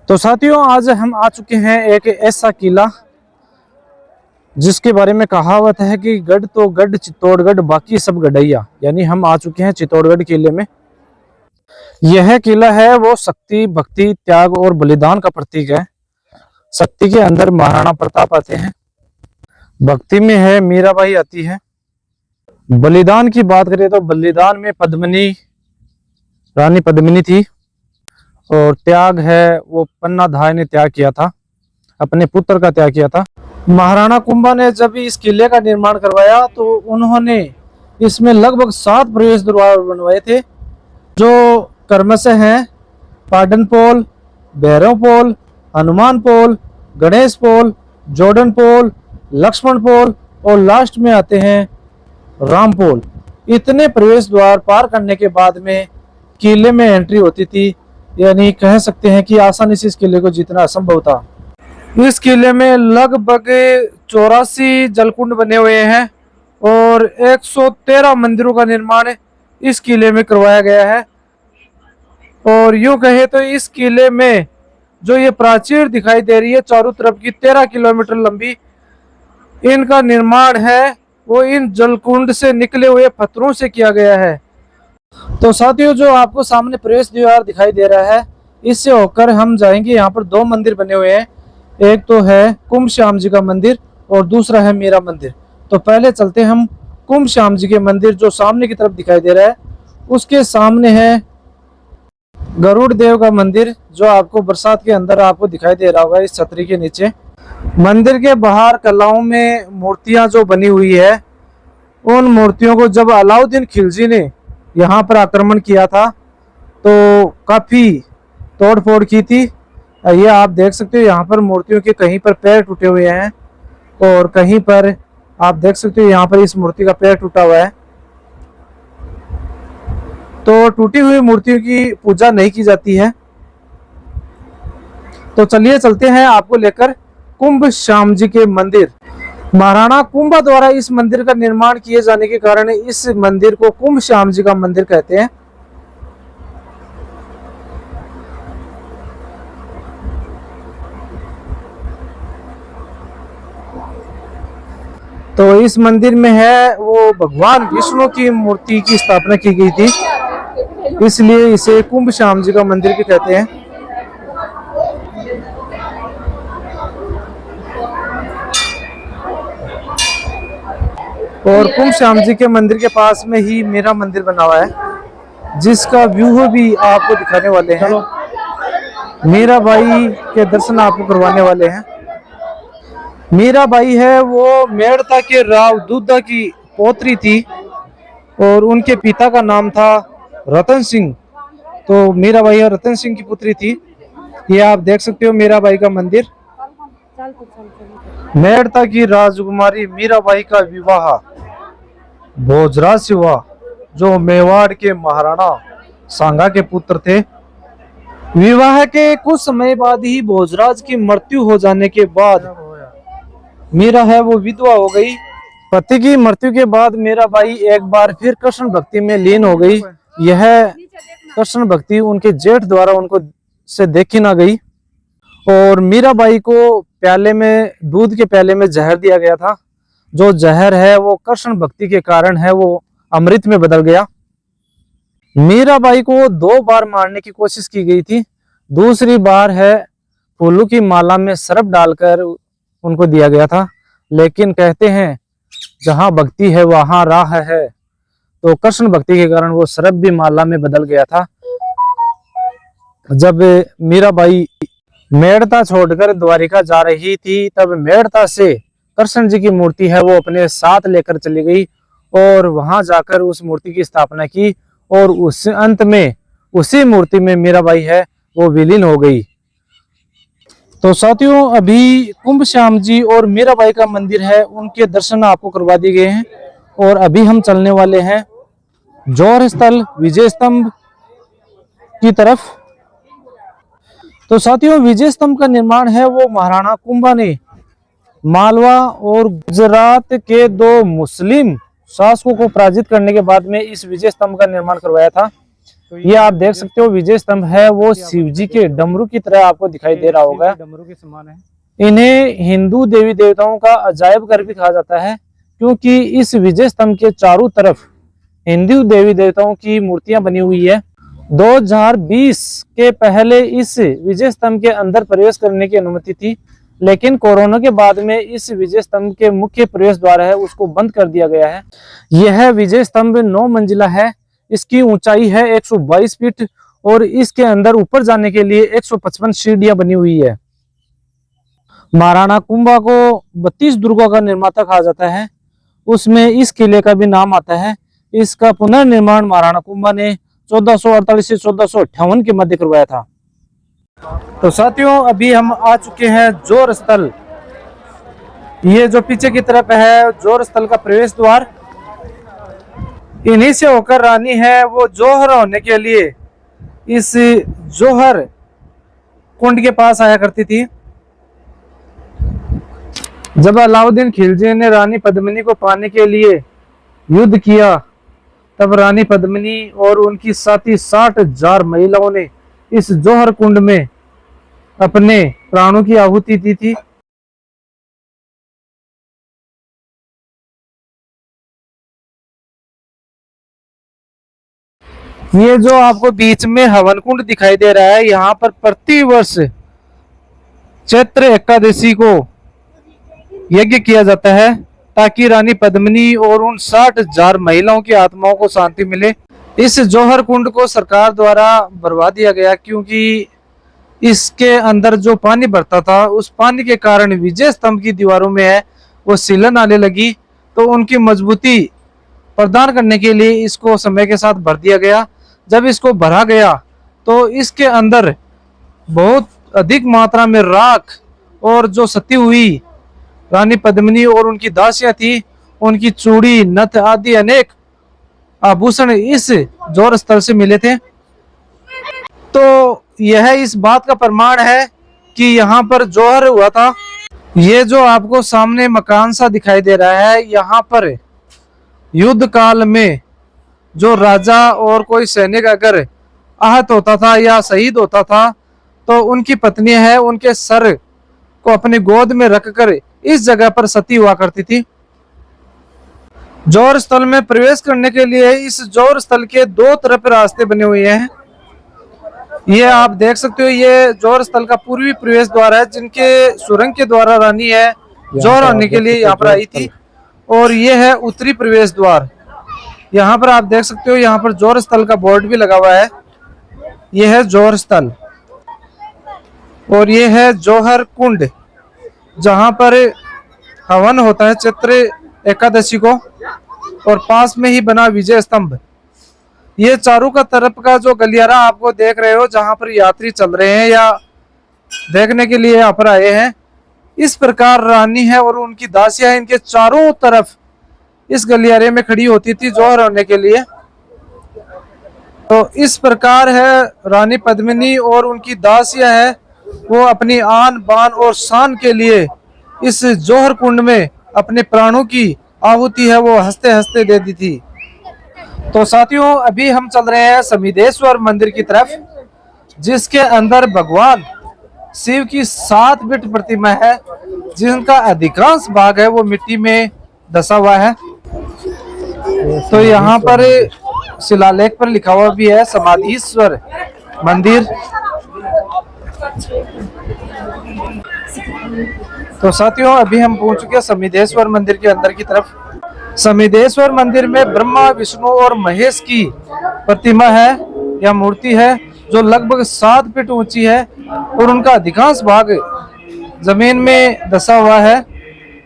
तो साथियों, आज हम आ चुके हैं एक ऐसा किला जिसके बारे में कहावत है कि गढ़ तो गढ़ चित्तौड़गढ़ बाकी सब गढ़ैया। यानी हम आ चुके हैं चित्तौड़गढ़ किले में। यह किला है वो शक्ति, भक्ति, त्याग और बलिदान का प्रतीक है। शक्ति के अंदर महाराणा प्रताप आते हैं, भक्ति में है मीराबाई आती है, बलिदान की बात करें तो बलिदान में पद्मिनी, रानी पद्मिनी थी, और त्याग है वो पन्नाधाय ने त्याग किया था, अपने पुत्र का त्याग किया था। महाराणा कुंभा ने जब इस किले का निर्माण करवाया तो उन्होंने इसमें लगभग 7 प्रवेश द्वार बनवाए थे, जो क्रमशः हैं पाटन पोल, भैरव पोल, हनुमान पोल, गणेश पोल, जोड़न पोल, लक्ष्मण पोल और लास्ट में आते हैं राम पोल। इतने प्रवेश द्वार पार करने के बाद में किले में एंट्री होती थी। यानी कह सकते हैं कि आसानी से इस किले को जीतना असंभव था। इस किले में लगभग 84 जलकुंड बने हुए हैं और 113 मंदिरों का निर्माण इस किले में करवाया गया है। और यूं कहे तो इस किले में जो ये प्राचीर दिखाई दे रही है चारों तरफ की 13 किलोमीटर लंबी, इनका निर्माण है वो इन जलकुंड से निकले हुए पत्थरों से किया गया है। तो साथियों, जो आपको सामने प्रवेश द्वार दिखाई दे रहा है, इससे होकर हम जाएंगे। यहाँ पर 2 मंदिर बने हुए हैं, एक तो है कुंभ श्याम जी का मंदिर और दूसरा है मीरा मंदिर। तो पहले चलते हम कुंभ श्याम जी के मंदिर, जो सामने की तरफ दिखाई दे रहा है। उसके सामने है गरुड़ देव का मंदिर, जो आपको बरसात के अंदर आपको दिखाई दे रहा होगा इस छतरी के नीचे। मंदिर के बाहर कलाओं में मूर्तियां जो बनी हुई है, उन मूर्तियों को जब अलाउद्दीन खिलजी ने यहाँ पर आक्रमण किया था तो काफी तोड़फोड़ की थी। ये आप देख सकते हो, यहाँ पर मूर्तियों के कहीं पर पैर टूटे हुए हैं और कहीं पर आप देख सकते हो यहाँ पर इस मूर्ति का पैर टूटा हुआ है। तो टूटी हुई मूर्तियों की पूजा नहीं की जाती है। तो चलिए चलते हैं आपको लेकर कुंभ श्याम जी के मंदिर। महाराणा कुंभा द्वारा इस मंदिर का निर्माण किए जाने के कारण इस मंदिर को कुंभ श्याम जी का मंदिर कहते हैं। तो इस मंदिर में है वो भगवान विष्णु की मूर्ति की स्थापना की गई थी, इसलिए इसे कुंभ श्याम जी का मंदिर भी कहते हैं। और कुंभ श्याम जी के मंदिर के पास में ही मेरा मंदिर बना हुआ है, जिसका व्यू भी आपको दिखाने वाले हैं। मीराबाई के दर्शन आपको करवाने वाले हैं। मीराबाई है वो मेड़ता के राव दूधा की पौत्री थी और उनके पिता का नाम था रतन सिंह। तो मीराबाई रतन सिंह की पुत्री थी। ये आप देख सकते हो मीराबाई का मंदिर। मेड़ता की राजकुमारी मीराबाई का विवाह भोजराज से हुआ, जो मेवाड़ के महाराणा सांगा के पुत्र थे। विवाह के कुछ समय बाद ही भोजराज की मृत्यु हो जाने के बाद मीरा है वो विधवा हो गई। पति की मृत्यु के बाद मीराबाई एक बार फिर कृष्ण भक्ति में लीन हो गई। यह कृष्ण भक्ति उनके जेठ द्वारा उनको से देखी ना गई और मीराबाई को प्याले में, दूध के प्याले में जहर दिया गया था। जो जहर है वो कृष्ण भक्ति के कारण है वो अमृत में बदल गया। मीराबाई को 2 बार मारने की कोशिश की गई थी। दूसरी बार है फूलों की माला में सर्प डालकर उनको दिया गया था, लेकिन कहते हैं जहां भक्ति है वहां राह है। तो कृष्ण भक्ति के कारण वो सर्प भी माला में बदल गया था। जब मीराबाई मेड़ता छोड़कर द्वारिका जा रही थी, तब मेड़ता से कृष्ण जी की मूर्ति है वो अपने साथ लेकर चली गई और वहां जाकर उस मूर्ति की स्थापना की और उस अंत में उसी मूर्ति में मीराबाई है वो विलीन हो गई। तो साथियों, अभी कुंभ श्याम जी और मीराबाई का मंदिर है, उनके दर्शन आपको करवा दिए गए हैं और अभी हम चलने वाले हैं जौहर स्थल विजय स्तंभ की तरफ। तो साथियों, विजय स्तंभ का निर्माण है वो महाराणा कुंभा ने मालवा और गुजरात के 2 मुस्लिम शासकों को पराजित करने के बाद में इस विजय स्तंभ का निर्माण करवाया था। ये आप देख सकते हो विजय स्तंभ है वो शिव जी के डमरू की तरह आपको दिखाई दे रहा होगा। डमरू के समान है। इन्हें हिंदू देवी देवताओं का अजायब घर भी कहा जाता है, क्योंकि इस विजय स्तंभ के चारों तरफ हिंदू देवी देवताओं की मूर्तियां बनी हुई है। 2020 के पहले इस विजय स्तंभ के अंदर प्रवेश करने की अनुमति थी, लेकिन कोरोना के बाद में इस विजय स्तंभ के मुख्य प्रवेश द्वार है उसको बंद कर दिया गया है। यह विजय स्तंभ 9 मंजिला है। इसकी ऊंचाई है 122 फीट और इसके अंदर ऊपर जाने के लिए 155 सीढ़ियां बनी हुई है। महाराणा कुंभा को 32 दुर्गों का निर्माता कहा जाता है, उसमें इस किले का भी नाम आता है। इसका पुनर्निर्माण महाराणा कुंभा ने 1448 से 1458 के मध्य करवाया था। तो साथियों अभी हम आ चुके हैं जोर स्थल। ये जो पीछे की तरफ है जोर स्थल का प्रवेश द्वार। इन्हीं से होकर रानी है वो जौहर होने के लिए इस जौहर कुंड के पास आया करती थी। जब अलाउद्दीन खिलजी ने रानी पद्मिनी को पाने के लिए युद्ध किया, तब रानी पद्मिनी और उनकी साथी 60,000 महिलाओं ने इस जौहर कुंड में अपने प्राणों की आहुति दी थी। ये जो आपको बीच में हवन कुंड दिखाई दे रहा है, यहाँ पर प्रति वर्ष चैत्र एकादशी को यज्ञ किया जाता है ताकि रानी पद्मिनी और उन 60,000 महिलाओं की आत्माओं को शांति मिले। इस जौहर कुंड को सरकार द्वारा भरवा दिया गया, क्योंकि इसके अंदर जो पानी भरता था उस पानी के कारण विजय स्तंभ की दीवारों में है वो सीलन आने लगी, तो उनकी मजबूती प्रदान करने के लिए इसको समय के साथ भर दिया गया। जब इसको भरा गया तो इसके अंदर बहुत अधिक मात्रा में राख और जो सती हुई रानी पद्मिनी और उनकी दासियां थी उनकी चूड़ी नथ आदि अनेक आभूषण इस जौहर स्थल से मिले थे। तो यह इस बात का प्रमाण है कि यहाँ पर जौहर हुआ था। ये जो आपको सामने मकान सा दिखाई दे रहा है, यहाँ पर युद्ध काल में जो राजा और कोई सैनिक अगर आहत होता था या शहीद होता था तो उनकी पत्नी है उनके सर को अपनी गोद में रखकर इस जगह पर सती हुआ करती थी। जौहर स्थल में प्रवेश करने के लिए इस जौहर स्थल के 2 तरफ रास्ते बने हुए हैं। ये आप देख सकते हो, ये जौहर स्थल का पूर्वी प्रवेश द्वार है जिनके सुरंग के द्वारा रानी है जौहर होने के लिए यहाँ पर आई थी। और ये है उत्तरी प्रवेश द्वार। यहाँ पर आप देख सकते हो, यहाँ पर जौहर स्थल का बोर्ड भी लगा हुआ है। यह है जौहर स्थल और ये है जौहर कुंड जहाँ पर हवन होता है चैत्र एकादशी को, और पास में ही बना विजय स्तंभ। ये चारों का तरफ का जो गलियारा आपको देख रहे हो जहाँ पर यात्री चल रहे हैं या देखने के लिए यहाँ पर आए हैं, इस प्रकार रानी है और उनकी दासियां इनके चारों तरफ इस गलियारे में खड़ी होती थी जौहर होने के लिए। तो इस प्रकार है रानी पद्मिनी और उनकी दासियां है वो अपनी आन बान और शान के लिए इस जौहर कुंड में अपने प्राणों की आहुति है वो हंसते हंसते दे दी थी। तो साथियों अभी हम चल रहे हैं समिधेश्वर मंदिर की तरफ, जिसके अंदर भगवान शिव की 7 फीट प्रतिमा है जिनका अधिकांश भाग है वो मिट्टी में धसा हुआ है। तो यहाँ पर शिलालेख पर लिखा हुआ भी है समाधीश्वर मंदिर। तो साथियों अभी हम पहुंच चुके हैं समिधेश्वर मंदिर के अंदर की तरफ। समिधेश्वर मंदिर में ब्रह्मा विष्णु और महेश की प्रतिमा है या मूर्ति है जो लगभग 7 फीट ऊंची है और उनका अधिकांश भाग जमीन में धसा हुआ है।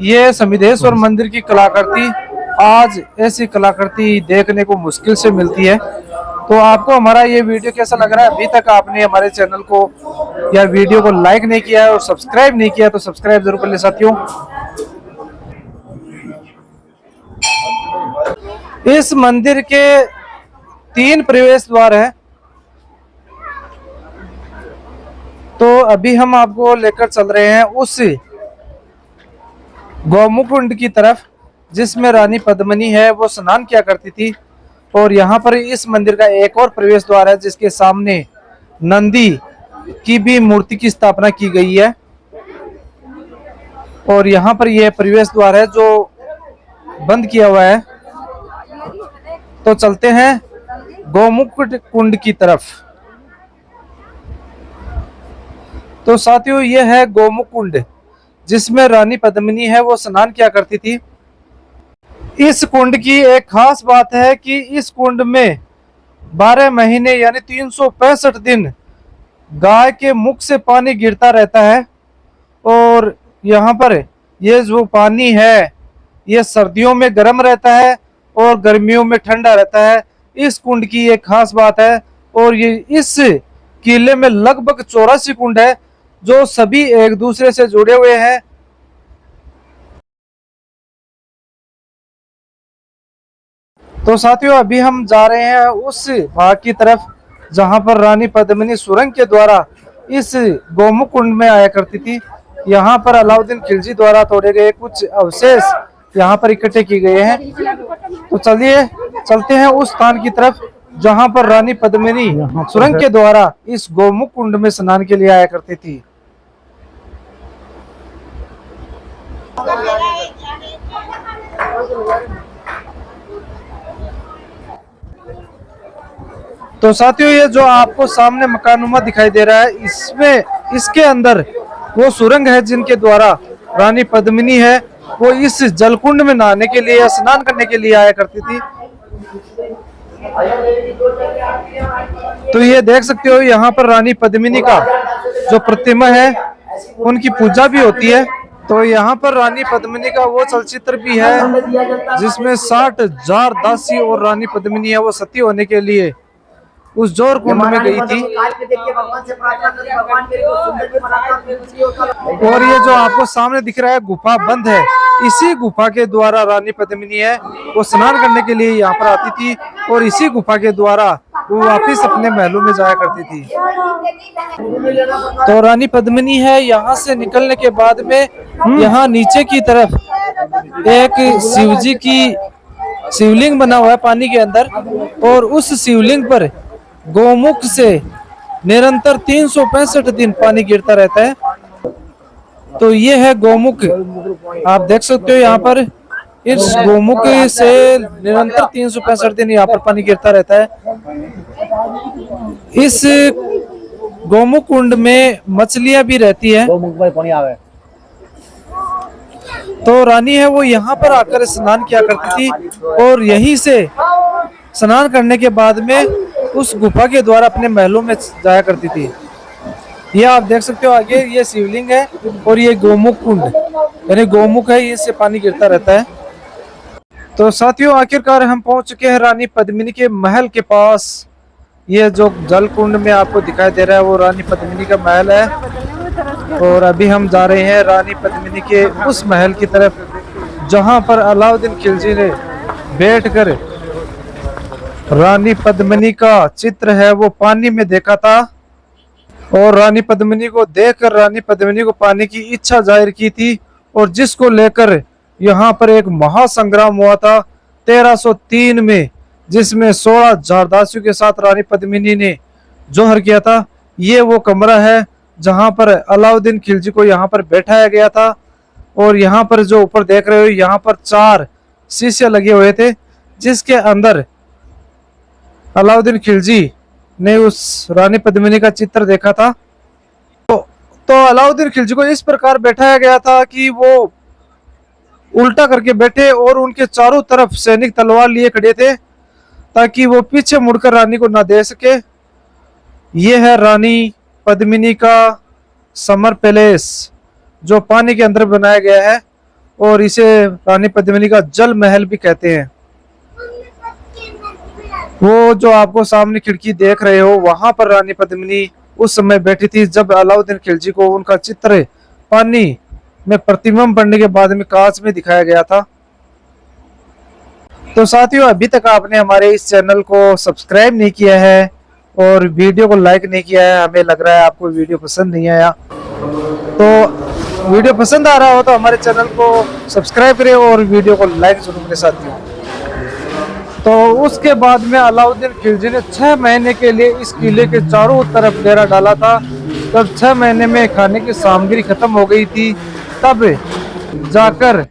ये समिधेश्वर मंदिर की कलाकृति, आज ऐसी कलाकृति देखने को मुश्किल से मिलती है। तो आपको हमारा ये वीडियो कैसा लग रहा है? अभी तक आपने हमारे चैनल को या वीडियो को लाइक नहीं किया है और सब्सक्राइब नहीं किया तो सब्सक्राइब जरूर कर ले साथियों। इस मंदिर के 3 प्रवेश द्वार है। तो अभी हम आपको लेकर चल रहे हैं उस गौमुख कुंड की तरफ जिसमें रानी पद्मिनी है वो स्नान किया करती थी। और यहाँ पर इस मंदिर का एक और प्रवेश द्वार है जिसके सामने नंदी की भी मूर्ति की स्थापना की गई है। और यहाँ पर यह प्रवेश द्वार है जो बंद किया हुआ है। तो चलते हैं गौमुख कुंड की तरफ। तो साथियों यह है गौमुख कुंड जिसमें रानी पद्मिनी है वो स्नान किया करती थी। इस कुंड की एक खास बात है कि इस कुंड में 12 महीने यानी 365 दिन गाय के मुख से पानी गिरता रहता है। और यहाँ पर ये जो पानी है ये सर्दियों में गर्म रहता है और गर्मियों में ठंडा रहता है। इस कुंड की एक खास बात है। और ये इस किले में लगभग 84 कुंड है जो सभी एक दूसरे से जुड़े हुए हैं। तो साथियों अभी हम जा रहे हैं उस भाग की तरफ जहां पर रानी पद्मिनी सुरंग के द्वारा इस गौमुख कुंड में आया करती थी। यहाँ पर अलाउद्दीन खिलजी द्वारा तोड़े गए कुछ अवशेष यहाँ पर इकट्ठे किए गए हैं। तो चलिए चलते हैं उस स्थान की तरफ जहां पर रानी पद्मिनी सुरंग के द्वारा इस गौमुख कुंड में स्नान के लिए आया करती थी। तो साथियों ये जो आपको सामने मकानुमा दिखाई दे रहा है इसमें इसके अंदर वो सुरंग है जिनके द्वारा रानी पद्मिनी है वो इस जलकुंड में नहाने के लिए या स्नान करने के लिए आया करती थी। तो ये देख सकते हो यहाँ पर रानी पद्मिनी का जो प्रतिमा है उनकी पूजा भी होती है। तो यहाँ पर रानी पद्मिनी का वो चलचित्र भी है जिसमें 60,000 दासी और रानी पद्मिनी है वो सती होने के लिए उस जोर कुंड में गई थी। और ये जो आपको सामने दिख रहा है गुफा बंद है, इसी गुफा के द्वारा रानी पद्मिनी है वो स्नान करने के लिए यहाँ पर आती थी और इसी गुफा के द्वारा वो वापिस अपने महलों में जाया करती थी। तो रानी पद्मिनी है यहाँ से निकलने के बाद में यहाँ नीचे की तरफ एक शिवजी की शिवलिंग बना हुआ है पानी के अंदर और उस शिवलिंग पर गौमुख से निरंतर 365 दिन पानी गिरता रहता है। तो ये है गौमुख, आप देख सकते हो यहाँ पर इस गौमुख से निरंतर 365 दिन यहाँ पर पानी गिरता रहता है। इस गौमुख कुंड में मछलियां भी रहती है। तो रानी है वो यहाँ पर आकर स्नान किया करती थी और यहीं से स्नान करने के बाद में उस गुफा के द्वारा अपने महलों में जाया करती थी। ये आप देख सकते हो आगे ये शिवलिंग है और ये गौमुख कुंड यानी गौमुख है, इससे पानी गिरता रहता है। तो साथियों आखिरकार हम पहुंच चुके हैं रानी पद्मिनी के महल के पास। ये जो जल कुंड में आपको दिखाई दे रहा है वो रानी पद्मिनी का महल है और अभी हम जा रहे हैं रानी पद्मिनी के उस महल की तरफ जहां पर अलाउद्दीन खिलजी ने बैठकर रानी पद्मिनी का चित्र है वो पानी में देखा था और रानी पद्मिनी को देखकर रानी पद्मिनी को पाने की इच्छा जाहिर की थी और जिसको लेकर यहाँ पर एक महासंग्राम हुआ था 1303 में, जिसमें 16,000 दासियों के साथ रानी पद्मिनी ने जोहर किया था। ये वो कमरा है जहां पर अलाउद्दीन खिलजी को यहाँ पर बैठाया गया था और यहाँ पर जो ऊपर देख रहे हो यहाँ पर 4 शीशे लगे हुए थे जिसके अंदर अलाउद्दीन खिलजी ने उस रानी पद्मिनी का चित्र देखा था। तो अलाउद्दीन खिलजी को इस प्रकार बैठाया गया था कि वो उल्टा करके बैठे और उनके चारों तरफ सैनिक तलवार लिए खड़े थे ताकि वो पीछे मुड़कर रानी को ना दे सके। ये है रानी पद्मिनी का समर पैलेस जो पानी के अंदर बनाया गया है और इसे रानी पद्मिनी का जल महल भी कहते हैं। वो जो आपको सामने खिड़की देख रहे हो वहां पर रानी पद्मिनी उस समय बैठी थी जब अलाउद्दीन खिलजी को उनका चित्र पानी में प्रतिबिंब पड़ने के बाद में कांच में दिखाया गया था। तो साथियों अभी तक आपने हमारे इस चैनल को सब्सक्राइब नहीं किया है और वीडियो को लाइक नहीं किया है, हमें लग रहा है आपको वीडियो पसंद नहीं आया। तो वीडियो पसंद आ रहा हो तो हमारे चैनल को सब्सक्राइब करें और वीडियो को लाइक जरूर करें साथियों। तो उसके बाद में अलाउद्दीन खिलजी ने 6 महीने के लिए इस किले के चारों तरफ डेरा डाला था। तब 6 महीने में खाने की सामग्री खत्म हो गई थी, तब जाकर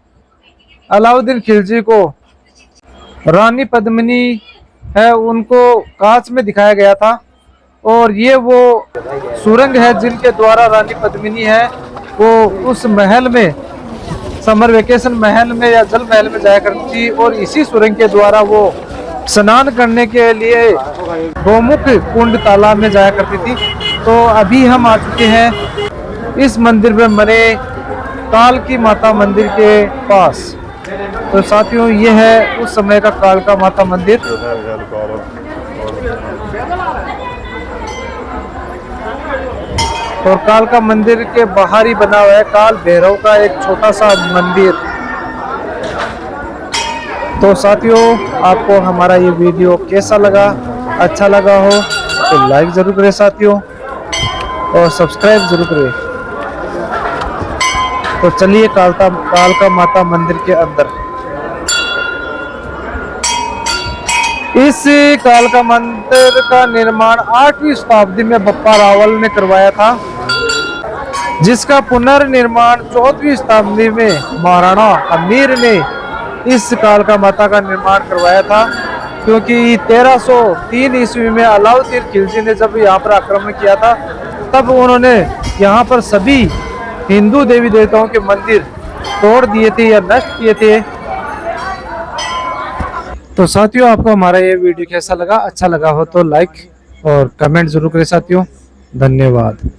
अलाउद्दीन खिलजी को रानी पद्मिनी है उनको कांच में दिखाया गया था। और ये वो सुरंग है जिनके द्वारा रानी पद्मिनी है वो उस महल में, समर वेकेशन महल में या जल महल में जाया करती थी, और इसी सुरंग के द्वारा वो स्नान करने के लिए गोमुख कुंड तालाब में जाया करती थी। तो अभी हम आ चुके हैं इस मंदिर में बने काल की माता मंदिर के पास। तो साथियों ये है उस समय का काल का माता मंदिर। और काल का मंदिर के बाहर ही बना हुआ है काल भैरव का एक छोटा सा मंदिर। तो साथियों आपको हमारा ये वीडियो कैसा लगा, अच्छा लगा हो तो लाइक जरूर करें साथियों, और सब्सक्राइब जरूर करें। तो चलिए काल का माता मंदिर के अंदर। इस काल का मंदिर का निर्माण 8वीं शताब्दी में बप्पा रावल ने करवाया था, जिसका पुनर्निर्माण 14वीं शताब्दी में महाराणा अमीर ने इस काल का माता का निर्माण करवाया था। क्योंकि 1303 ईस्वी में अलाउद्दीन खिलजी ने जब यहाँ पर आक्रमण किया था, तब उन्होंने यहाँ पर सभी हिंदू देवी देवताओं के मंदिर तोड़ दिए थे या नष्ट किए थे। तो साथियों आपको हमारा ये वीडियो कैसा लगा, अच्छा लगा हो तो लाइक और कमेंट जरूर करें साथियों। धन्यवाद।